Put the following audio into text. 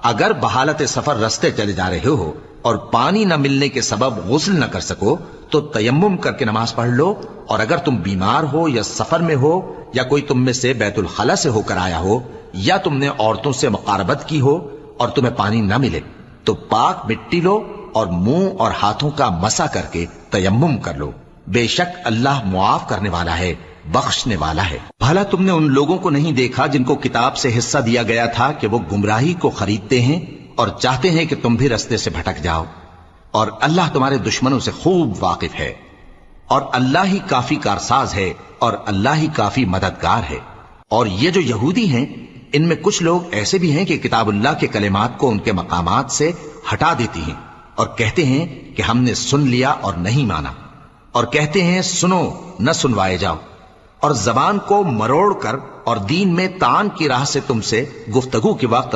अगर बहालत सफर रास्ते चले जा रहे हो और पानी न मिलने के सबब गुस्ल न कर सको तो तयम्मुम करके नमाज पढ़ लो। और अगर तुम बीमार हो या सफर में हो या कोई तुम में से बैतुल खला से होकर आया हो या तुमने औरतों से मुकारबत की हो और तुम्हें पानी न मिले तो पाक मिट्टी लो और मुंह और हाथों का मसा करके तयम्मुम कर लो। बेशक अल्लाह मुआफ करने वाला है, बख्शने वाला है। भला तुमने उन लोगों को नहीं देखा जिनको किताब से हिस्सा दिया गया था कि वो गुमराही को खरीदते हैं और चाहते हैं कि तुम भी रास्ते से भटक जाओ, और अल्लाह तुम्हारे दुश्मनों से खूब वाकिफ है, और अल्लाह ही काफी कारसाज है और अल्लाह ही काफी मददगार है। और ये जो यहूदी हैं इनमें कुछ लोग ऐसे भी हैं कि किताबुल्लाह के कलिमात को उनके मकामात से हटा देती हैं और कहते हैं कि हमने सुन लिया और नहीं माना, और कहते हैं सुनो न सुनवाए जाओ, और जबान को मरोड़ कर और दीन में तान की राह से तुमसे गुफ्तगू के वक्त